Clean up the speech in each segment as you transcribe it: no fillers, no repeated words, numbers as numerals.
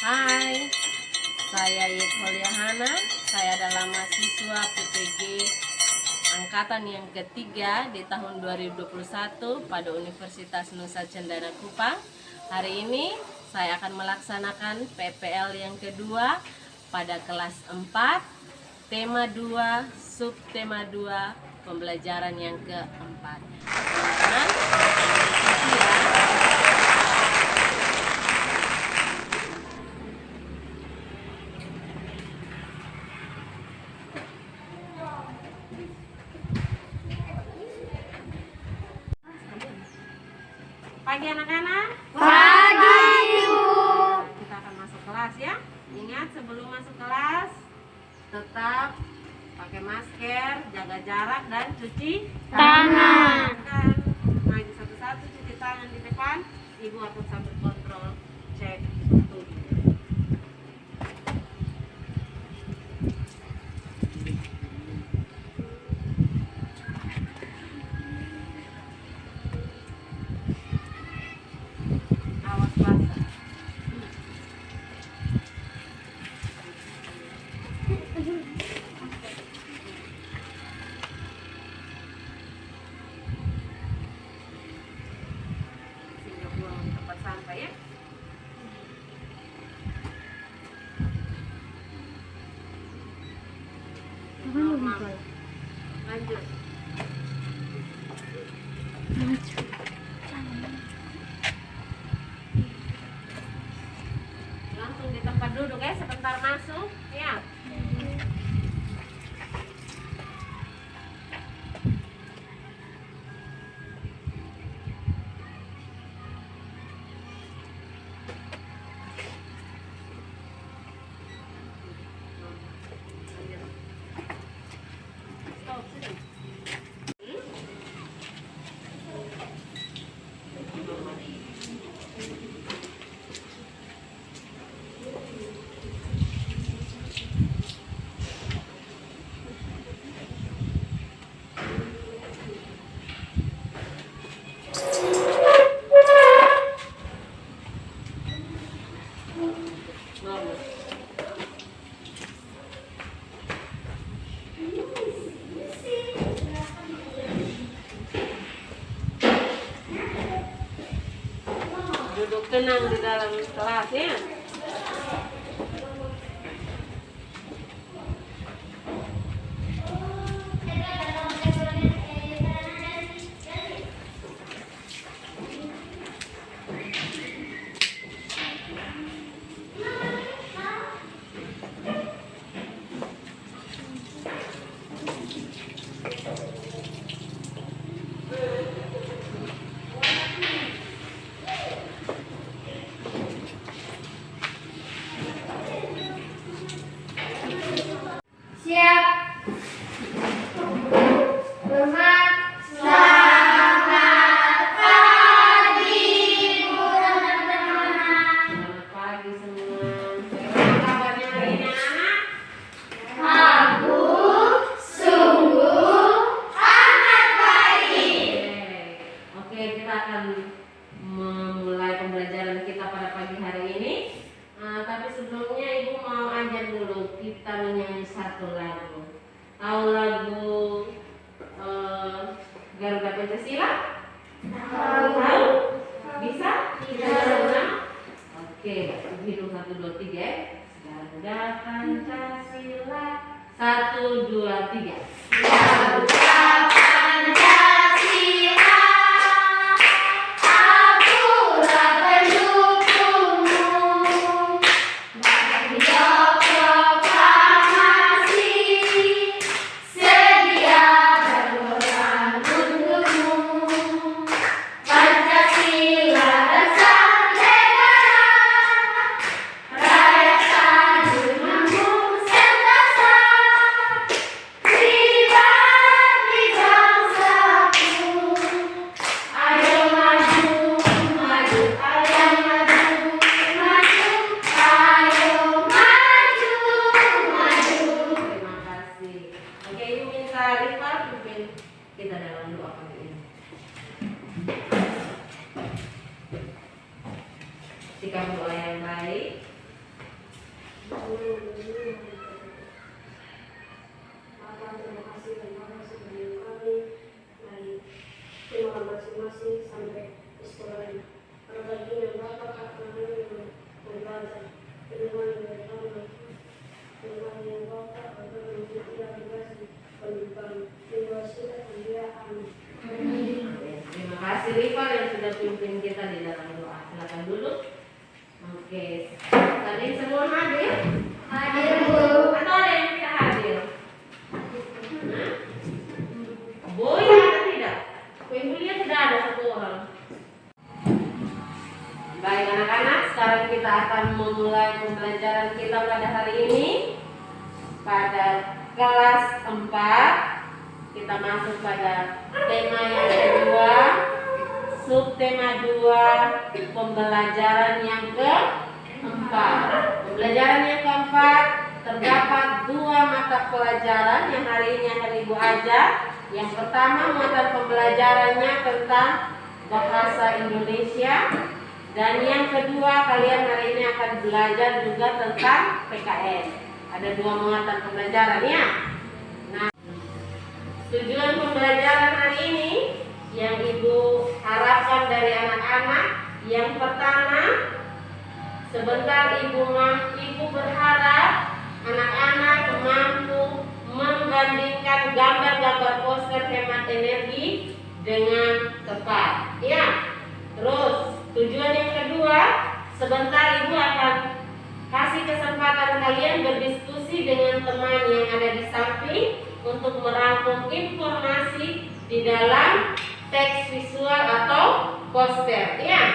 Hai, saya Yekholia Hana. Saya adalah mahasiswa PPG angkatan yang ketiga di tahun 2021 pada Universitas Nusa Cendana Kupang. Hari ini saya akan melaksanakan PPL yang kedua pada kelas 4, tema 2, subtema 2, pembelajaran yang keempat. Teman-teman, ikuti ya. Pagi anak-anak. Pagi, Ibu. Kita akan masuk kelas ya. Ingat sebelum masuk kelas tetap pakai masker, jaga jarak dan cuci Tangan. Maju satu-satu, cuci tangan di depan. Ibu akan sambil kontrol cek suhu. Awas basah. Sehingga buang di tempat sampah ya. Normal. Lanjut. Langsung di tempat duduk ya, sebentar masuk ya. Stop, sini. Normal. Duduk tenang di dalam kelas ya. Siap. Selamat pagi, Bu. Selamat pagi semua. Bagaimana kabarnya hari ini anak? Aku sungguh amat baik. Oke, kita akan memulai pembelajaran kita pada pagi hari ini. Tapi sebelumnya Ibu mau ajar dulu kita menyanyi satu lagu. Tahu lagu Garuda Pancasila? Tahu? Bisa? Bisa. Oke, hitung 1, 2, 3 ya. Garuda Pancasila. 1, 2, 3. Garuda Pancasila, akulah pendukungmu. Bagi proklamasi, sedia berkorban untukmu. Pancasila dasar negara, rakyat adil, makmur, sentosa. Di Kita dalam doa pagi ini. Sikap doa yang baik. Bapak, terima kasih dan Bapak sudah menolong kami dari sekolah masing-masing sampai di sekolah ini. Pada pagi yang Bapak akan belajar firman dari Tuhan, firman yang Bapak akan menjadi dikasih pendidikan dewasa dan dia amin. Terima kasih Rifa yang sudah pimpin kita di dalam doa. Silakan dulu. Oke. Tadi semua hadir? Hadir, Bu. Atau ada yang tidak hadir? Boy ada tidak? Ibu lihat tidak ada satu orang. Baik anak-anak, sekarang kita akan memulai pembelajaran kita pada hari ini. Pada kelas 4 kita masuk pada tema yang kedua, subtema 2, pembelajaran yang keempat. Pembelajaran yang keempat terdapat 2 mata pelajaran yang hari ini akan Ibu ajar. Yang pertama mata pembelajarannya tentang bahasa Indonesia, dan yang kedua kalian hari ini akan belajar juga tentang PKN. Ada 2 muatan pembelajaran ya. Nah, tujuan pembelajaran hari ini yang Ibu harapkan dari anak-anak, yang pertama, sebentar Ibu berharap anak-anak mampu membandingkan gambar-gambar poster hemat energi dengan tepat. Ya. Terus tujuan yang kedua, sebentar Ibu akan kasih kesempatan kalian berdiskusi dengan teman yang ada di samping untuk merangkum informasi di dalam teks visual atau poster. Ya.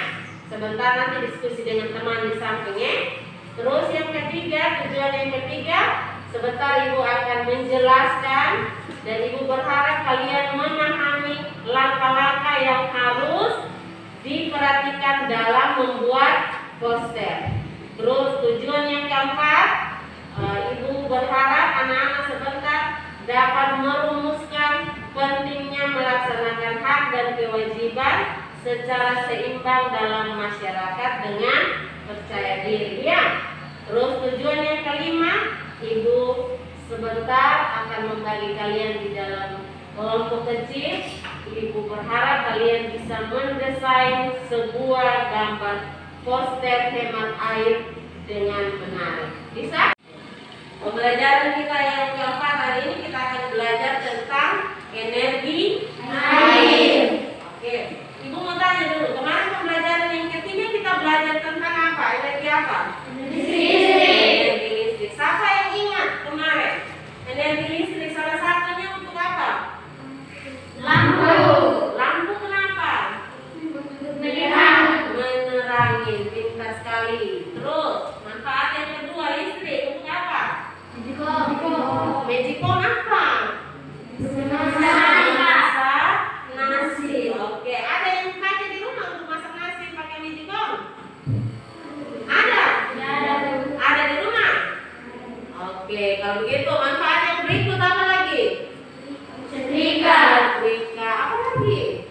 Sebentar nanti diskusi dengan teman di sampingnya. Terus yang ketiga, tujuan yang ketiga, sebentar Ibu akan menjelaskan dan Ibu berharap kalian memahami langkah-langkah yang harus diperhatikan dalam membuat poster. Terus tujuan yang keempat, Ibu berharap anak-anak sebentar dapat merumuskan pentingnya melaksanakan hak dan kewajiban secara seimbang dalam masyarakat dengan percaya diri. Ya. Terus tujuan yang kelima, Ibu sebentar akan membagi kalian di dalam kelompok kecil. Ibu berharap kalian bisa mendesain sebuah gambar poster hemat air dengan benar. Bisa? Pembelajaran kita yang keempat hari ini kita akan belajar tentang energi air. Oke, Ibu mau tanya dulu, kemarin pembelajaran yang ketiga kita belajar tentang apa? Energi apa? Energi listrik. Siapa yang ingat kemarin? Energi listrik salah satunya untuk apa? Lampu kenapa? Menerangi, pintar sekali. Terus manfaat yang kedua listrik untuk apa? Magicom apa? Masak nasi. Oke, ada yang pakai di rumah untuk masak nasi pakai magicom? Ada? Ada di rumah? Oke, kalau begitu manfaat yang berikut apa lagi? Setrika. Apa lagi?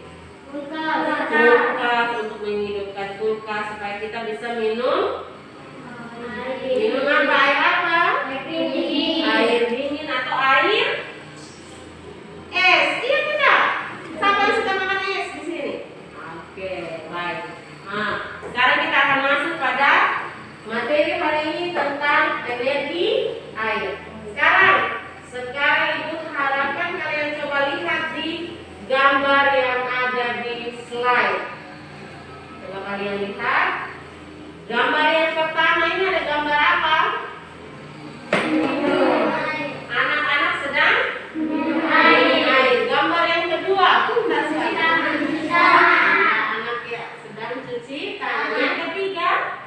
Kulkas untuk menghidupkan kulkas supaya kita bisa minum. Minum apa? Air apa? Air dingin atau air es. Iya tidak? Siapa yang suka makan es di sini? Oke, baik. Nah, sekarang kita akan masuk pada materi hari ini tentang energi air. Sekarang Ibu harapkan kalian coba lihat di gambar yang ada di slide. Coba kalian lihat. Gambar yang pertama ini ada gambar apa? Anak-anak sedang air. Gambar yang kedua, anak ya sedang cuci tangan. Yang ketiga,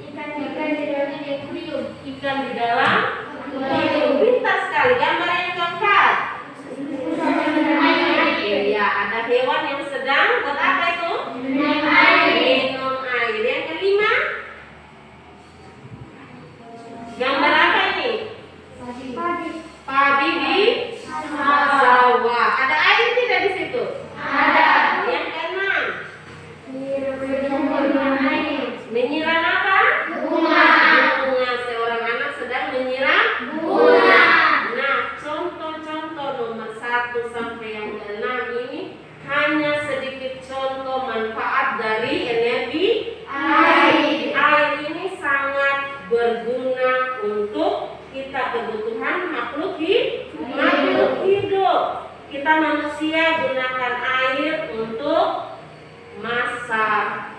ikan di dalam akuarium. Pintar sekali. Gambar yang keempat, ya ada hewan yang sedang buat apa itu? Minum air. Yang kelima, gambar apa ini? Padi di sawah. Ada air tidak di sini?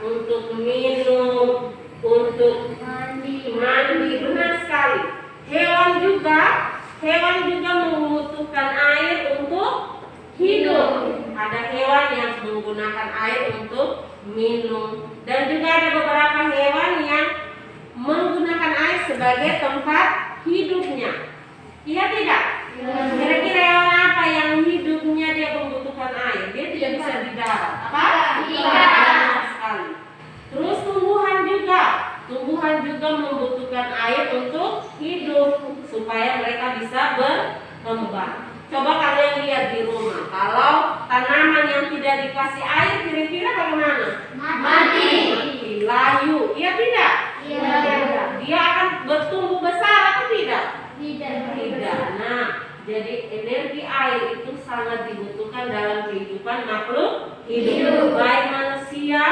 untuk minum, untuk mandi. Benar sekali. Hewan juga membutuhkan air untuk hidup. Ada hewan yang menggunakan air untuk minum, dan juga ada beberapa hewan yang menggunakan air sebagai tempat hidupnya. Iya tidak? Kira-kira hewan apa yang hidupnya dia membutuhkan air? Dia tidak bisa di darat. Apa? Benar sekali. Terus tumbuhan juga membutuhkan air untuk hidup supaya mereka bisa berkembang. Coba kalian lihat di rumah, kalau tanaman yang tidak dikasih air kira-kira bagaimana? Mati. Layu. Iya tidak? Iya. Dia akan bertumbuh besar atau tidak? Tidak. Nah, jadi energi air itu sangat dibutuhkan dalam kehidupan makhluk hidup, baik manusia,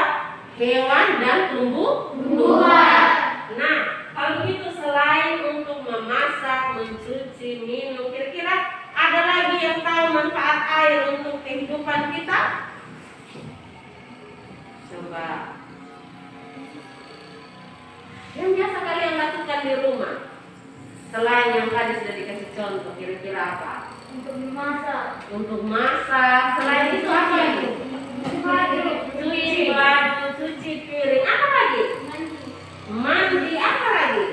hewan, dan tumbuhan. Nah, kalau begitu selain untuk memasak, mencuci, minum, kira-kira ada lagi yang tahu manfaat air untuk kehidupan kita? Coba. Yang biasa kalian lakukan di rumah, selain yang tadi sudah dikasih contoh, kira-kira apa? Untuk masak. Selain itu apa lagi? Cuci baju, cuci piring. Apa lagi? Mandi. Apa lagi?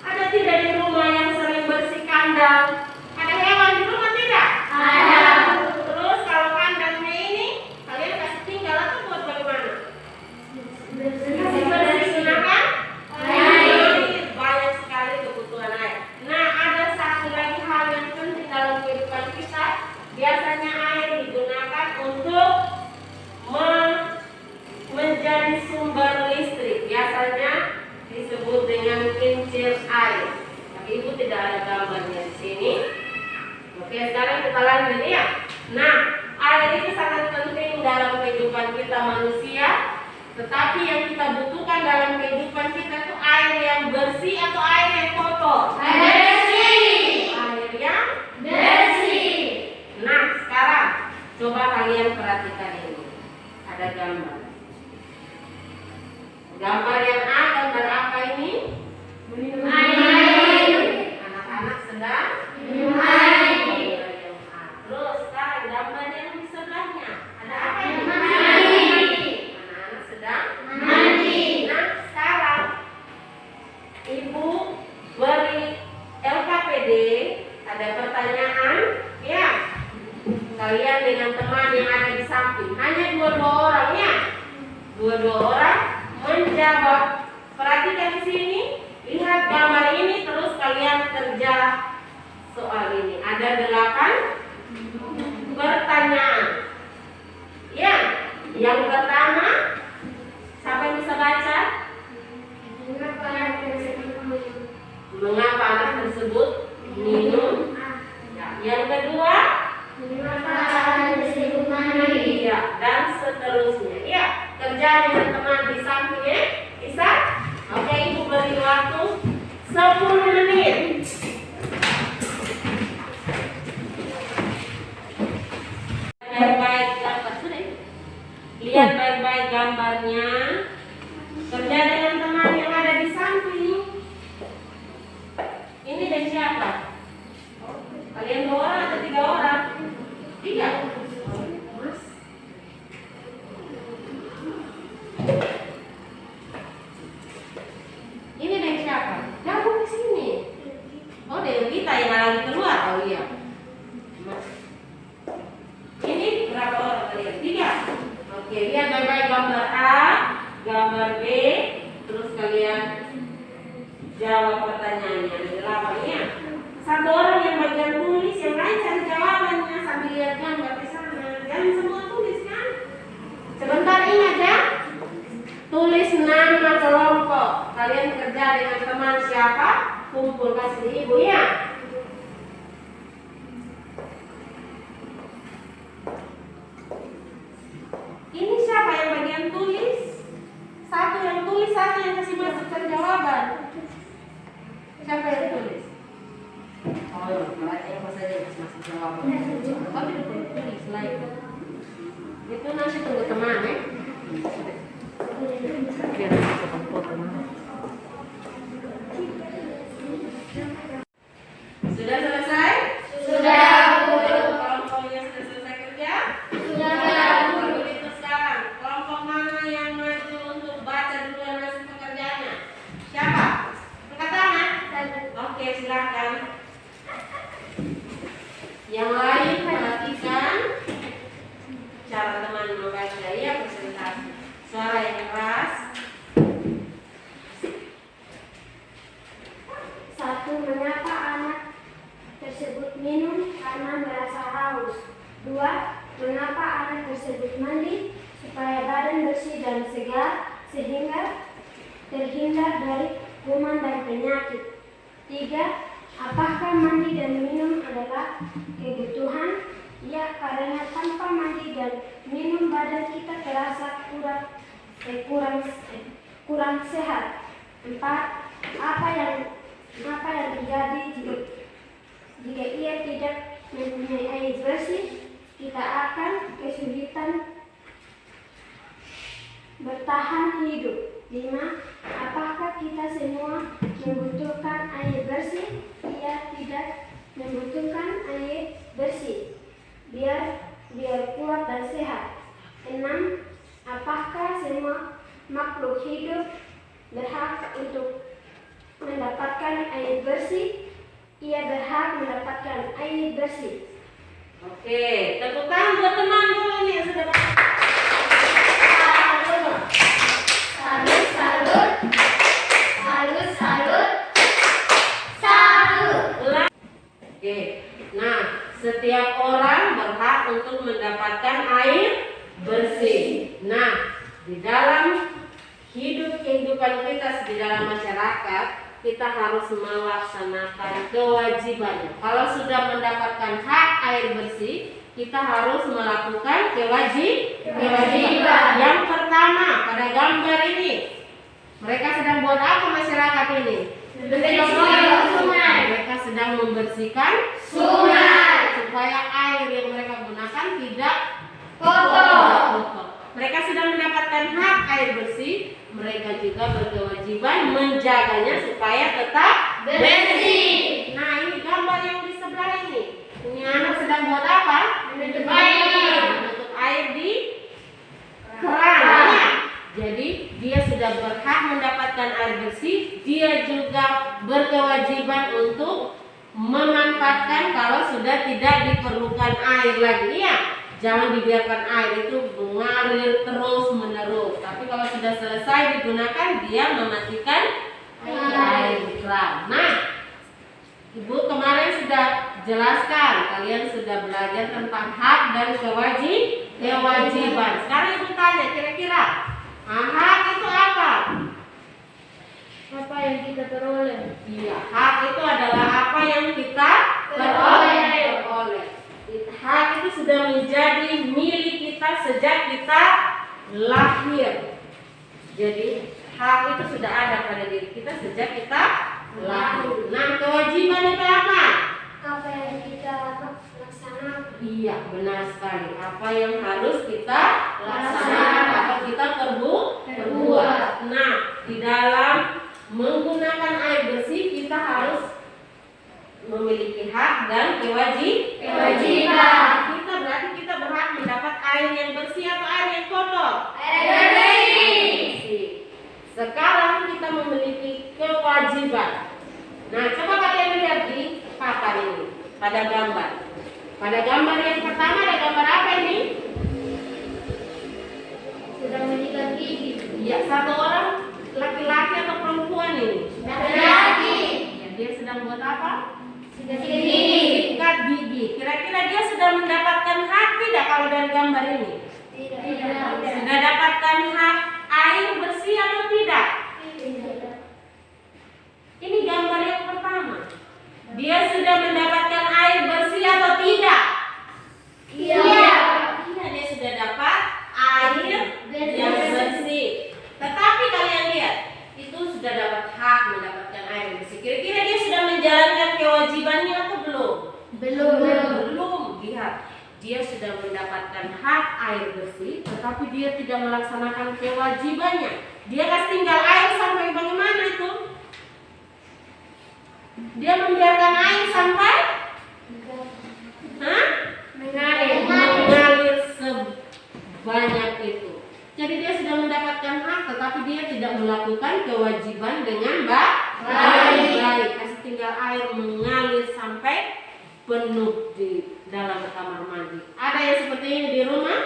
Ada tidak di rumah yang sering bersih kandang? Ada hewan di rumah tidak? Ada. Terus kalau kandangnya ini kalian kasih tinggal atau buat bagaimana? Gunakan air. Banyak sekali kebutuhan air. Nah, ada satu lagi hal yang penting dalam kehidupan kita. Biasanya air digunakan untuk menjadi sumber listrik. Biasanya disebut dengan kincir air. Tapi ibu tidak ada gambarnya di sini. Oke, sekarang kita lanjut ya. Nah, air itu sangat penting dalam kehidupan kita manusia. Tetapi yang kita butuhkan dalam kehidupan kita itu air yang bersih atau air yang kotor? Bersih. Air yang bersih. Nah, sekarang coba kalian perhatikan ini. Ada gambar. Gambar yang A, gambar apa ini? Minum air. Anak-anak sedang minum air. Terus sekarang gambar yang di sebelahnya. Ada apa ini? Anak-anak sedang mandi. Nah, sekarang ibu beri LKPD. Ada pertanyaan, ya. Kalian dengan teman yang ada di samping. Hanya dua orang ya. Dua orang menjawab. Perhatikan di sini, lihat gambar ini, terus kalian kerja soal ini. Ada 8 pertanyaan. Ya, yang pertama, siapa yang bisa baca? Mengapa anak tersebut minum? Ya. Yang kedua, ya, dan seterusnya. Ya, kerja dengan teman di sampingnya. Bisa? Oke, ibu beri waktu 10 menit. Baik-baik gambar. Lihat baik-baik gambarnya. Kerja dengan teman yang ada di samping. Ini dari siapa? Kalian 2 orang atau 3 orang? 3. Mas. Ini dari siapa? Gabung di sini. Oh, dari kita yang lagi keluar. Oh iya. Mas. Ini berapa orang kalian? 3. Oke, lihat baik-baik gambar A, gambar B, terus kalian jawab pertanyaannya. Ada 8 ya. 1 orang yang bagian tulis, yang lain cari jawabannya sambil lihat gambar di sana. Jangan semua tulis kan? Sebentar ingat ya. Tulis nama kelompok. Kalian kerja dengan teman siapa? Kumpul kasih ibu ya. Ini siapa yang bagian tulis? 1 yang tulis, 1 yang kasih masukkan jawaban. Siapa yang tulis? Oh, mereka yang saja masuk jawaban. Tapi tulis lain. Itu nanti tunggu teman ya. Biar aku foto. Sudah selesai? Sudah, Bu. Kelompoknya sudah selesai kerja? Sudah. Kalau begitu sekarang, kelompok mana yang maju untuk baca duluan hasil pekerjaannya? Siapa? Angkat tangan. Oke, silakan. Yang lain perhatikan cara teman membaca ya, presentasi. Suara yang keras. 1. Mengapa anak tersebut minum karena merasa haus? 2. Mengapa anak tersebut mandi supaya badan bersih dan segar sehingga terhindar dari kuman dan penyakit? 3. Apakah mandi dan minum adalah kebutuhan? Ya, karena tanpa mandi dan minum badan kita terasa kurang sehat. 4. Apa yang terjadi jika ia tidak mempunyai air bersih? Kita akan kesulitan bertahan hidup. 5. Apakah kita semua membutuhkan air bersih? Ia tidak membutuhkan air bersih biar kuat dan sehat. 6. Apakah semua makhluk hidup berhak untuk mendapatkan air bersih? Ia berhak mendapatkan air bersih. Oke, tepuk tangan buat teman dulu nih yang sudah baca. Salut, salut. Salut, salut. Salut. Oke, nah setiap orang berhak untuk mendapatkan air bersih. Nah, di dalam kehidupan kita di dalam masyarakat, kita harus melaksanakan kewajibannya. Kalau sudah mendapatkan hak air bersih, kita harus melakukan kewajiban. Yang pertama, pada gambar ini, mereka sedang buat apa masyarakat ini? Membersihkan sungai. Mereka sedang membersihkan Sungai. supaya air yang mereka gunakan tidak Kotor. Mereka sudah mendapatkan hak air bersih, mereka juga berkewajiban menjaganya supaya tetap Bersih. Nah, ini gambar yang di sebelah ini. Ini anak sedang buat apa? Menutup air. Menutup air di keran. Ya. Jadi dia sudah berhak mendapatkan air bersih, dia juga berkewajiban untuk memanfaatkan kalau sudah tidak diperlukan air lagi. Ya. Jangan dibiarkan air itu mengalir terus menerus. Tapi kalau sudah selesai digunakan, dia mematikan air di keran. Nah, Ibu kemarin sudah jelaskan, kalian sudah belajar tentang hak dan kewajiban. Sekarang Ibu tanya, kira-kira hak itu apa? Apa yang kita peroleh? Iya, hak itu adalah apa yang kita peroleh. Hak itu sudah menjadi milik kita sejak kita lahir. Jadi hak itu sudah ada pada diri kita sejak kita lahir. Nah, kewajiban itu apa? Apa yang kita laksanakan? Iya, benar sekali. Apa yang harus kita laksanakan atau kita perbuat. Nah, di dalam menggunakan air bersih kita harus memiliki hak dan kewajiban. Kita berhak mendapat air yang bersih atau air yang kotor? Air bersih. Sekarang kita memiliki kewajiban. Nah, coba kalian lihat di papan ini, pada gambar. Pada gambar yang pertama ada gambar apa ini? Sedang menyikat gigi. Ya, satu orang laki-laki atau perempuan ini? Laki-laki. Ya, dia sedang buat apa? Sikat gigi. Sikat gigi. Kira-kira dia sudah mendapatkan hak tidak kalau dari gambar ini? Tidak. Sudah dapatkan hak air bersih atau tidak? Ini gambar yang pertama. Dia sudah mendapatkan air bersih atau tidak? Iya. Iya, dia sudah dapat air yang bersih. Tetapi kalian lihat, itu sudah dapat hak mendapatkan air bersih. Kira-kira dia sudah menjalankan kewajibannya atau belum? Belum. Belum. Lihat. dia sudah mendapatkan hak air bersih, tetapi dia tidak melaksanakan kewajibannya. Dia kasih tinggal air sampai bagaimana itu? Dia membiarkan air sampai mengalir sebanyak itu. Jadi dia sudah mendapatkan hak, tetapi dia tidak melakukan kewajiban dengan baik. Kasih tinggal air mengalir sampai penuh di dalam kamar mandi. Ada yang seperti ini di rumah?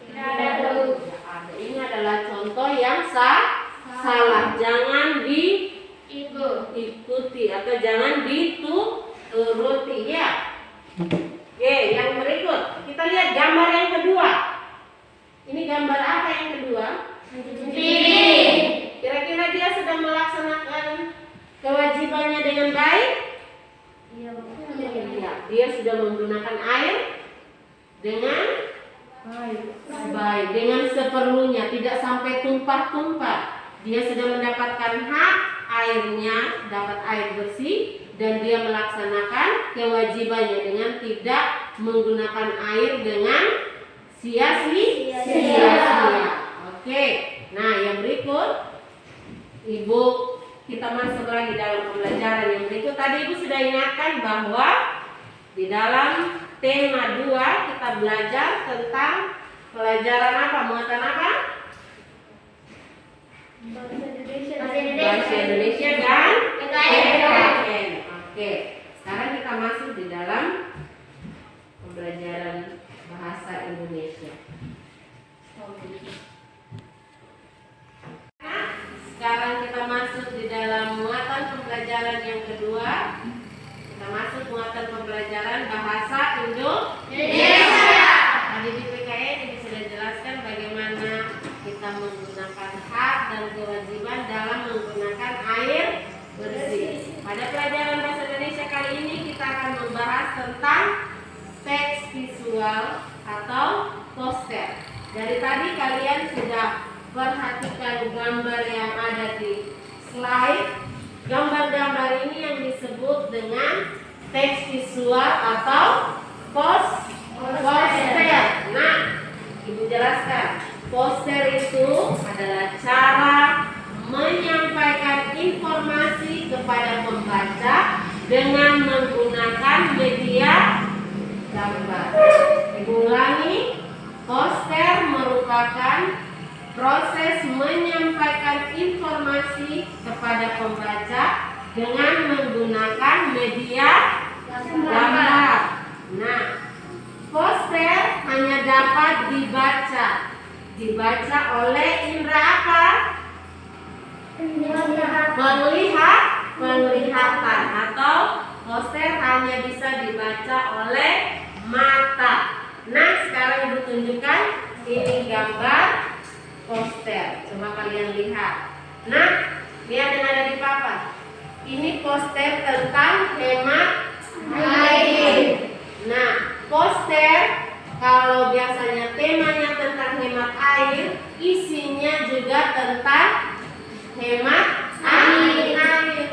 Tidak ada. Tidak ada. Ini adalah contoh yang salah. Jangan diikuti atau jangan dituruti ya. Oke, yang berikut kita lihat gambar yang kedua. Ini gambar apa yang kedua? Kira-kira dia sudah melaksanakan kewajibannya dengan baik? Iya, dia sudah menggunakan air dengan baik, dengan seperlunya, tidak sampai tumpah-tumpah. Dia sudah mendapatkan hak airnya, dapat air bersih, dan dia melaksanakan kewajibannya dengan tidak menggunakan air dengan sia-sia. Oke, nah yang berikut, Ibu, kita masuk lagi dalam pembelajaran yang berikut. Tadi Ibu sudah ingatkan bahwa di dalam tema 2 kita belajar tentang pelajaran apa? Muatan apa? Bahasa Indonesia dan PKN. Oke, sekarang kita masuk di dalam pembelajaran bahasa Indonesia. Sekarang kita masuk di dalam muatan pembelajaran yang kedua. Kita masuk muatan pembelajaran bahasa Indonesia. Tadi di PKN ini sudah jelaskan bagaimana kita menggunakan hak dan kewajiban dalam menggunakan air bersih. Pada pelajaran bahasa Indonesia kali ini kita akan membahas tentang teks visual atau poster. Dari tadi kalian sudah perhatikan gambar yang ada di slide. Gambar-gambar ini yang disebut dengan teks visual atau poster. Nah, Ibu jelaskan. Poster itu adalah cara menyampaikan informasi kepada pembaca dengan menggunakan media gambar. Ibu ulangi. Poster merupakan proses menyampaikan informasi kepada pembaca dengan menggunakan media gambar. Nah, poster hanya dapat dibaca oleh indera apa? Penglihatan, atau poster hanya bisa dibaca oleh mata. Nah, sekarang Ibu tunjukkan ini gambar poster. Coba kalian lihat. Nah, lihat yang ada di papan. Ini poster tentang hemat air. Nah, poster kalau biasanya temanya tentang hemat air, isinya juga tentang hemat air.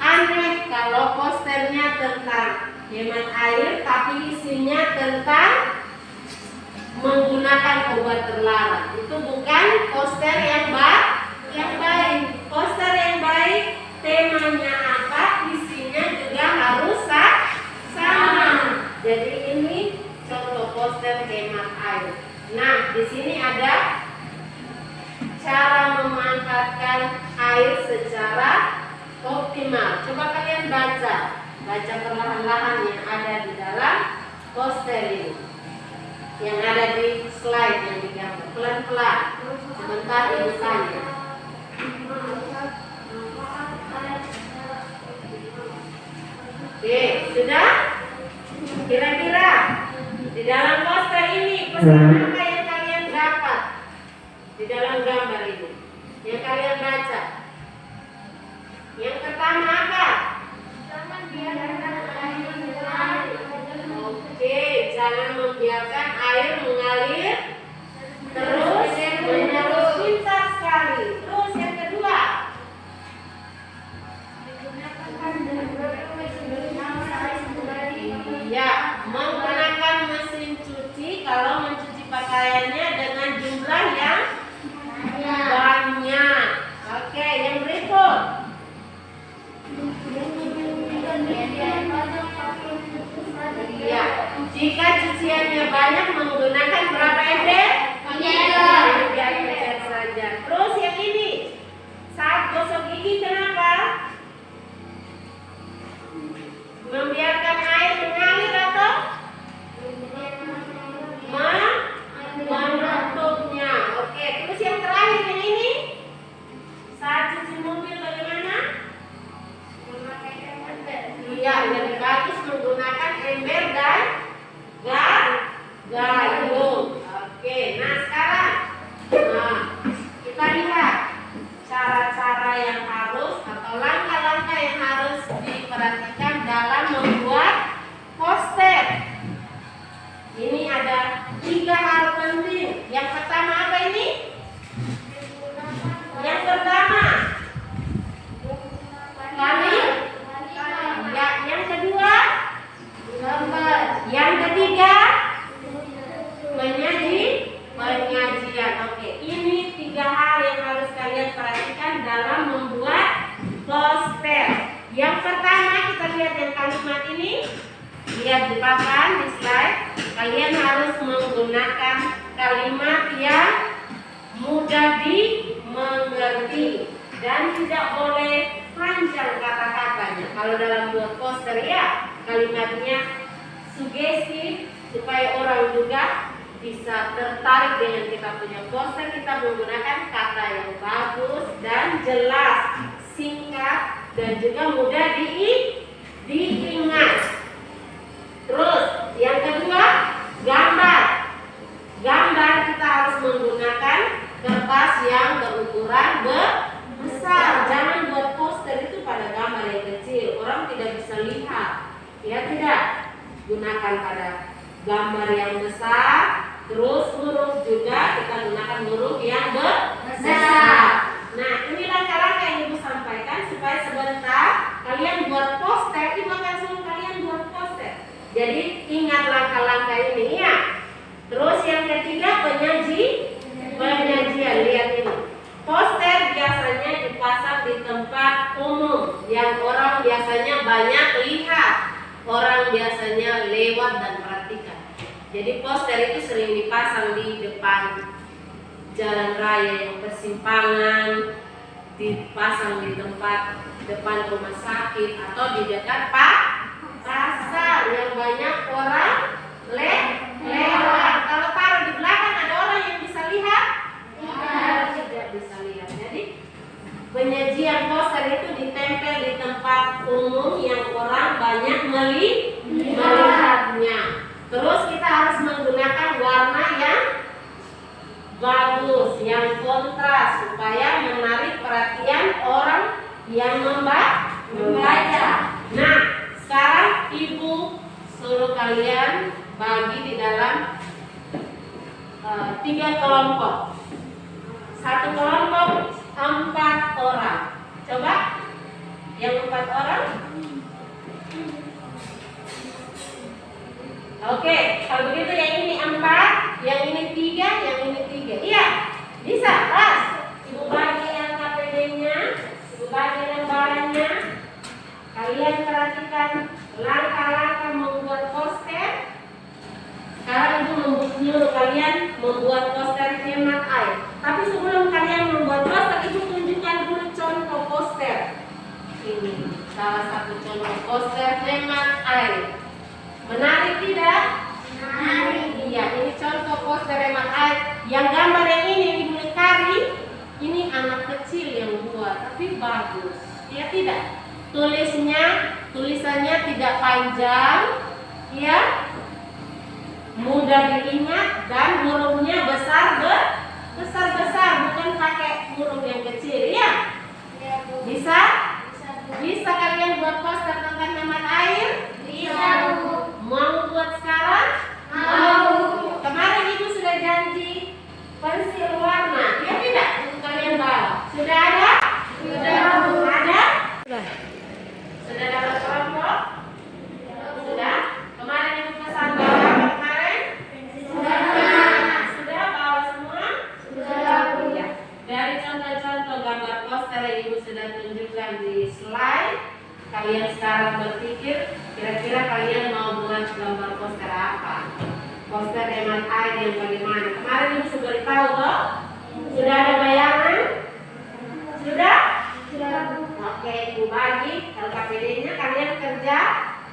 Aneh kalau posternya tentang hemat air tapi isinya tentang menggunakan obat terlarang. Itu bukan poster yang baik. Poster yang baik temanya apa, isinya juga harus sama. Jadi ini contoh poster hemat air. Nah, di sini ada cara memanfaatkan air secara optimal. Coba kalian baca perlahan-lahan yang ada di dalam poster ini, yang ada di slide yang digambar. Pelan-pelan. Sebentar Ibu tanya. Oke, sudah? Kira-kira di dalam poster ini pesan apa yang kalian dapat di dalam gambar ini? Yang kalian baca? Yang pertama apa? Oke, jangan membiarkan air mengalir terus menerus. Pintar sekali. Terus yang kedua, ya, menggunakan mesin cuci pakaiannya dengan jumlah yang banyak. Oke, yang berikut. Ya, jika cuciannya banyak menggunakan berapa ember? 3 ember saja. Terus yang ini, saat gosok gigi kenapa? Membiarkan air mengalir atau menutupnya. Oke, terus yang terakhir yang ini, saat cuci mobil bagaimana? Iya, lebih bagus menggunakan ember dan gayung. Oke, nah sekarang kita lihat cara-cara yang harus atau langkah-langkah yang harus diperhatikan dalam membuat poster. Ini ada 3 hal penting. Yang pertama apa ini? Yang pertama ya, yang kedua yang ketiga penyajian. Oke, ini 3 hal yang harus kalian perhatikan dalam membuat poster. Yang pertama kita lihat yang kalimat ini. Lihat di papan di slide. Kalian harus menggunakan kalimat yang mudah dimengerti dan tidak boleh panjang kata-katanya. Kalau dalam buat poster ya kalimatnya sugesti supaya orang juga bisa tertarik dengan kita punya poster. Kita menggunakan kata yang bagus dan jelas, singkat dan juga mudah diingat. Terus yang kedua, gambar. Gambar kita harus menggunakan kertas yang berukuran besar. Jangan buat poster itu pada gambar yang kecil, orang tidak bisa lihat. Ya tidak. Gunakan pada gambar yang besar. Terus huruf juga kita gunakan huruf yang besar. Nah, ini langkah-langkah yang Ibu sampaikan supaya sebentar kalian buat poster. Ibu akan suruh kalian buat poster. Jadi ingat langkah-langkah ini ya. Terus yang ketiga penyajian. Lihat ini. Poster biasanya dipasang di tempat umum yang orang biasanya banyak lihat. Orang biasanya lewat dan perhatikan. Jadi poster itu sering dipasang di depan jalan raya yang persimpangan, dipasang di tempat depan rumah sakit atau di dekat pasar yang banyak orang lewat. Kalau taruh di belakang ada orang yang bisa lihat? Tidak bisa lihat. Jadi penyajian poster itu ditempel di tempat umum yang orang banyak melihatnya. Terus kita harus menggunakan warna yang bagus, yang kontras supaya menarik perhatian orang yang membaca. Nah, sekarang Ibu suruh kalian bagi di dalam 3 kelompok. Satu kelompok 4 orang. Coba yang 4 orang. Oke, kalau begitu yang ini 4, yang ini 3, yang ini 3. Iya, bisa, pas. Ibu bagi yang KPD-nya, Ibu bagi lembarannya. Kalian perhatikan langkah-langkah membuat poster. Sekarang Ibu menyuruh kalian membuat poster hemat air. Tapi sebelum kalian membuat poster, Ibu tunjukkan dulu contoh poster. Ini salah satu contoh poster hemat air. Menarik tidak? Menarik. Iya, ini contoh poster hemat air. Yang gambar yang ini Ibu Kari, ini anak kecil yang buat, tapi bagus. Ya tidak? Tulisannya tidak panjang, ya, mudah diingat dan hurufnya besar, bukan pakai huruf yang kecil, ya. Bisa? Bisa kalian buat poster tentang hemat air? Bisa. Mau buat sekarang? Mau. Kemarin Ibu sudah janji pensil warna, ya tidak? Untuk kalian bawa. Sudah ada? Sudah. Ada? Sudah dapat kelompok? Sudah? Kemarin Ibu pesan bawa kemarin? Sudah. hemat air yang bagaimana? Kemarin Ibu sudah beritahu toh? Sudah ada bayangan? Sudah? Oke, Ibu bagi LKPD-nya, kalian kerja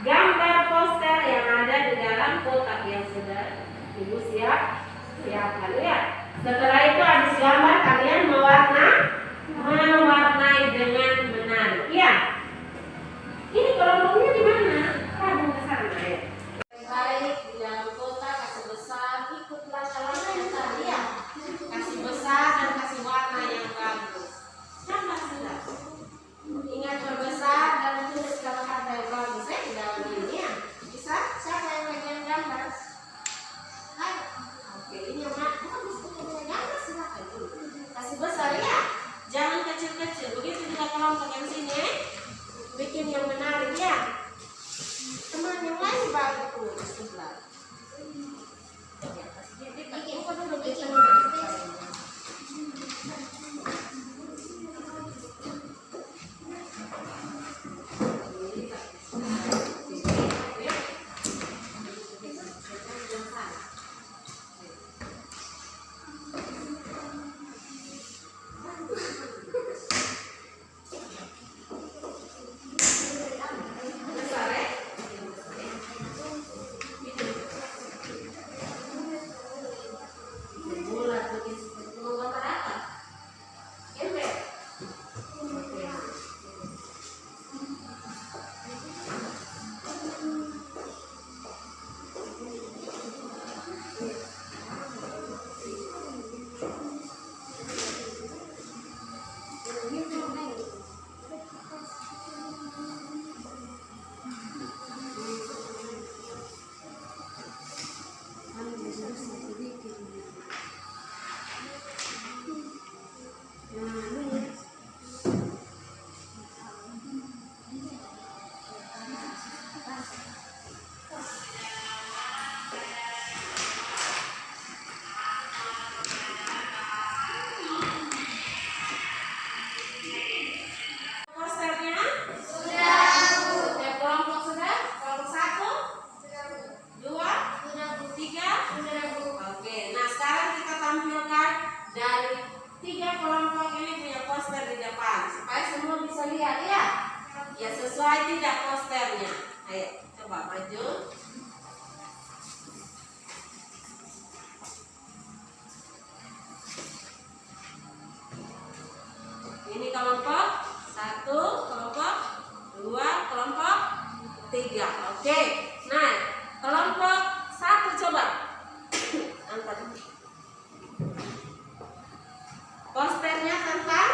gambar poster yang ada di dalam kotak yang sudah Ibu siapkan ya. Setelah itu habis gambar kalian mewarnai dengan menarik ya. Ini kelompoknya di mana? Kamu ke sana ya. Baik, di dalam kotak kasih besar, ikutlah calonnya yang tadi ya. Kasih besar dan kasih warna yang bagus. Sama sudah. Ingat berbesar dan tulis kata-kata yang bagus ya di dalam ini ya. Bisa? Siapa yang bagian gambar? Ayo. Oke, ini yang mana? Bukan gambar, silakan dulu. Kasih besar ya. Jangan kecil-kecil. Begitu juga kelompok yang sini ya. Bikin yang menarik ya. Teman yang lain bagus tuh di sebelah. Ya, kasih dia bikin dulu bikin. Ya sesuai tidak posternya. Ayo coba maju. Ini kelompok 1, kelompok 2, kelompok 3. Oke. Nah, kelompok 1 coba. Angkat. Posternya tentang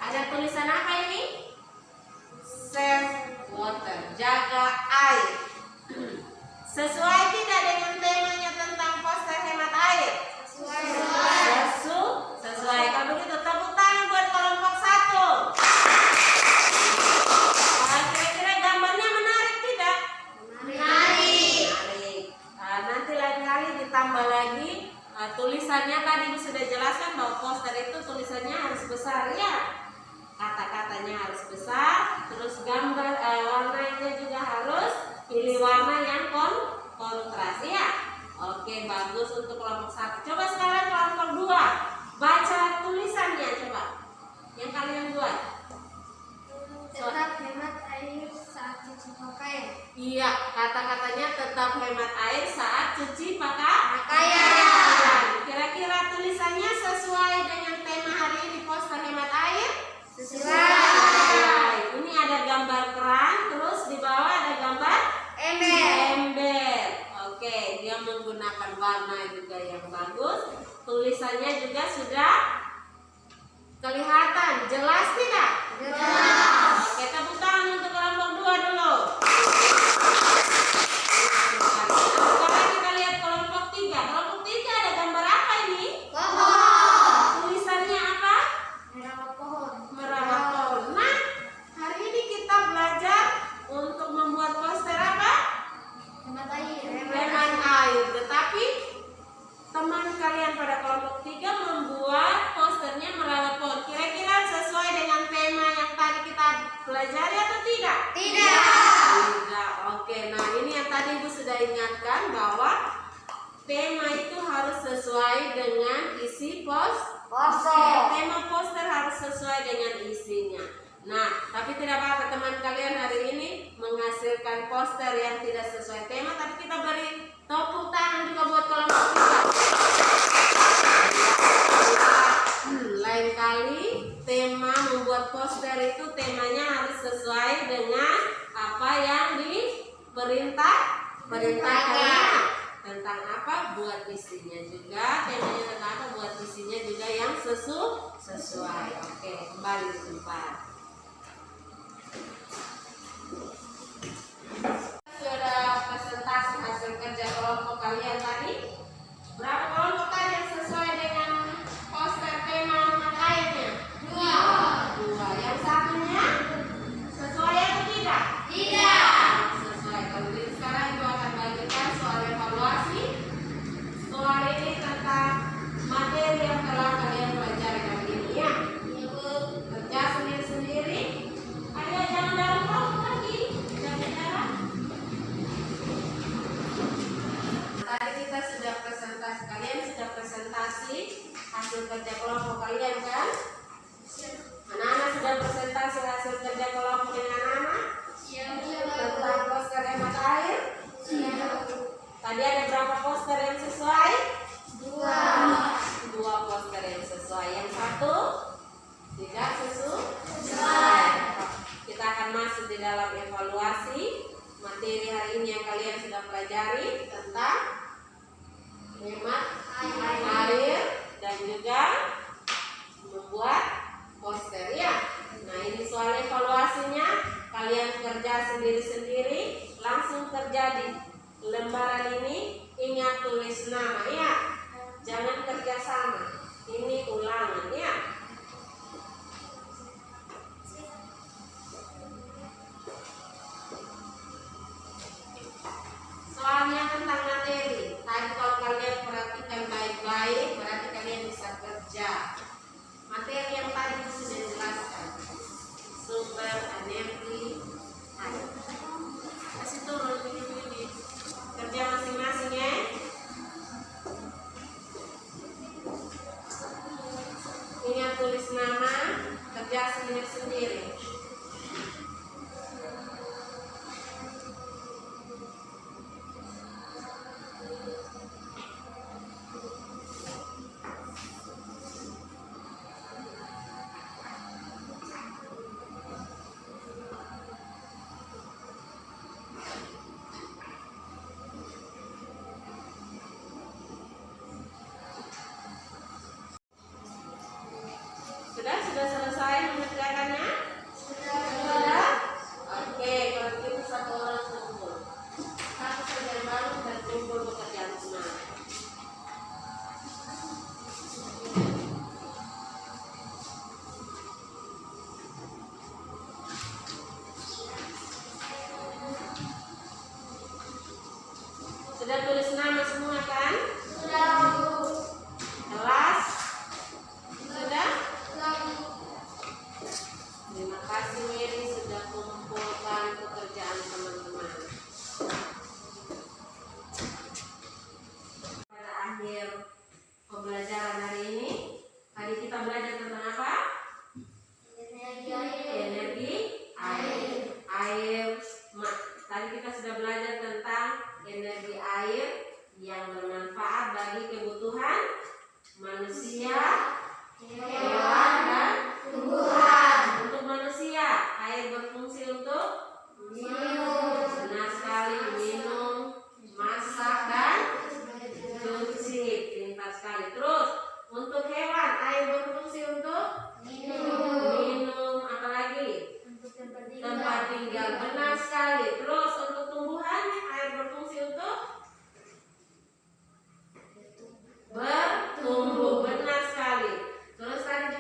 ada tulisan apa ini? Save water, jaga air. Sesuai tidak dengan temanya tentang poster hemat air? Sesuai. Kalau begitu tepuk tangan buat kelompok 1. Kira-kira gambarnya menarik tidak? Menarik. Nanti lain kali ditambah lagi tulisannya. Tadi sudah jelaskan bahwa poster itu tulisannya harus besar ya. Kata-katanya harus besar, terus gambar warnanya juga harus pilih warna yang kontras ya. Oke, bagus untuk kelompok 1. Coba sekarang kelompok 2. Baca tulisannya coba. Yang kalian buat. Tetap hemat air saat cuci pakaian. Iya, kata-katanya tetap hemat air saat cuci pakaian. Kira-kira tulisannya sesuai dengan tema hari ini poster hemat air? Sesuai. Ini ada gambar keran, terus di bawah ada gambar ember. Oke, dia menggunakan warna juga yang bagus. Tulisannya juga sudah kelihatan. Jelas tidak? Jelas. Oke, tepuk tangan untuk kelompok 2 dulu. Sekarang kita lihat kelompok 3. Kelompok 3 ada gambar apa ini? Pohon. Tulisannya apa? Merawat pohon. Merawat pohon. Nah, hari ini kita belajar untuk membuat poster apa? Hemat air. Hemat air. Tetapi teman kalian pada kelompok 3 membuat posternya merawat pohon. Kira-kira sesuai dengan tema yang tadi kita pelajari atau tidak? Tidak. sesuai dengan isi Poster. tema poster harus sesuai dengan isinya. Nah, tapi tidak apa-apa teman kalian hari ini menghasilkan poster yang tidak sesuai tema, tapi kita beri tepuk tangan juga buat kelompok kita. Lain kali tema membuat poster itu temanya harus sesuai dengan apa yang diperintahkan. Tentang apa buat isinya juga, temanya tentang apa buat isinya juga yang sesuai. Oke, kembali di tempat. Sudah presentasi hasil kerja kelompok kalian tadi. Berapa kelompok tadi yang sesuai dengan poster tema mata airnya? 2. Yang satunya sesuai atau tidak? Sesuai. Kalau gitu sekarang Ibu akan bagikan soal evaluasi. Soal ini tentang materi yang telah kalian pelajari hari ini ya. Ibu kerja sendiri-sendiri. Ayo jangan dalam kelompok lagi. Jangan bicara. Tadi kita sudah presentasi. Kalian sudah presentasi hasil kerja kelompok kalian kan? Anak-anak sudah presentasi hasil kerja kelompok dengan anak-anak? Tentang poster mata air? Tadi ada berapa poster yang sesuai? 2 poster yang sesuai. Yang satu tidak sesuai. Kita akan masuk di dalam evaluasi materi hari ini yang kalian sudah pelajari tentang hemat air dan juga membuat poster ya. Nah, ini soal evaluasinya. Kalian kerja sendiri-sendiri, langsung kerja di lembaran ini. Ingat tulis nama ya. Jangan kerja sama. Ini ulangan ya. Soalnya tentang materi. Tadi kalau kalian perhatikan baik-baik, berarti kalian bisa kerja. Materi yang tadi sudah dijelaskan. Sumber energi air. Kasih turun begini. Kerja masing-masing ya. Ingat tulis nama, kerja sendiri-sendiri. Sudah selesai mengerjakannya? Sudah? Oke, kalau begitu satu orang kumpul. Satu saja yang baru dan kumpul pekerjaan semua. Sudah tulis nama semua kan? Kelas? Sudah? Terima kasih Mary sudah mengumpulkan pekerjaan teman-teman. Pada akhir pembelajaran hari ini, tadi kita belajar tentang apa? Energi air. Tadi kita sudah belajar tentang energi air yang bermanfaat bagi kebutuhan manusia, hewan, dan tumbuhan. Untuk manusia, air berfungsi untuk minum. Benar sekali, minum, masak, dan cuci. Pintar sekali. Terus, untuk hewan, air berfungsi untuk minum. Apa lagi? Tempat tinggal. Benar sekali. Terus, untuk tumbuhan, air berfungsi untuk bertumbuh. Benar sekali. Terus tadi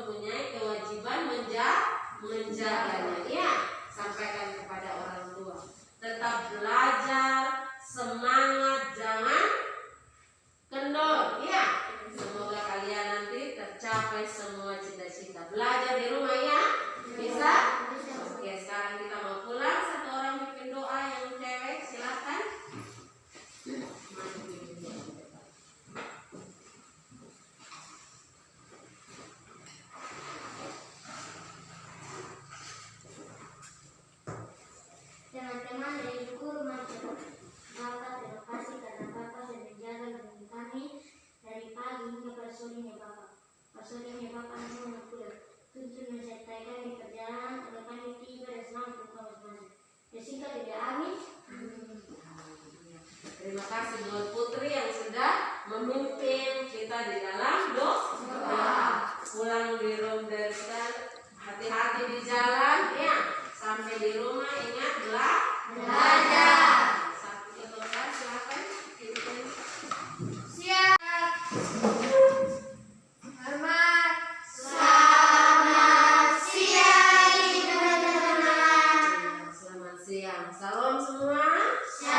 mempunyai kewajiban menjaganya. Ya, sampaikan kepada orang tua. Tetap belajar, semangat, jangan kendor. Ya, semoga kalian nanti tercapai semua cita-cita. Belajar di rumah ya, bisa? Oke, sekarang kita mau pulang. Satu orang pimpin doa yang cewek, silakan. Teman-teman dari guru masyarakat, Bapak terima kasih karena Bapak sudah menjaga dengan kami dari pagi hingga pada sorenya Bapak. Pada sorenya Bapak mau pulang. Tuntun menyertai kami di perjalanan agar kami tiba dan selamat ke kampus masing. Disingkat tidak amin. Terima kasih buat Putri yang sudah memimpin kita di dalam doa. Pulang di rumah, hati-hati di jalan ya. Sampai di rumah ingat belajar. Satu ketua silakan. Siap. Hormat. Selamat siang teman-teman. Selamat siang. Salam semua. Shalom.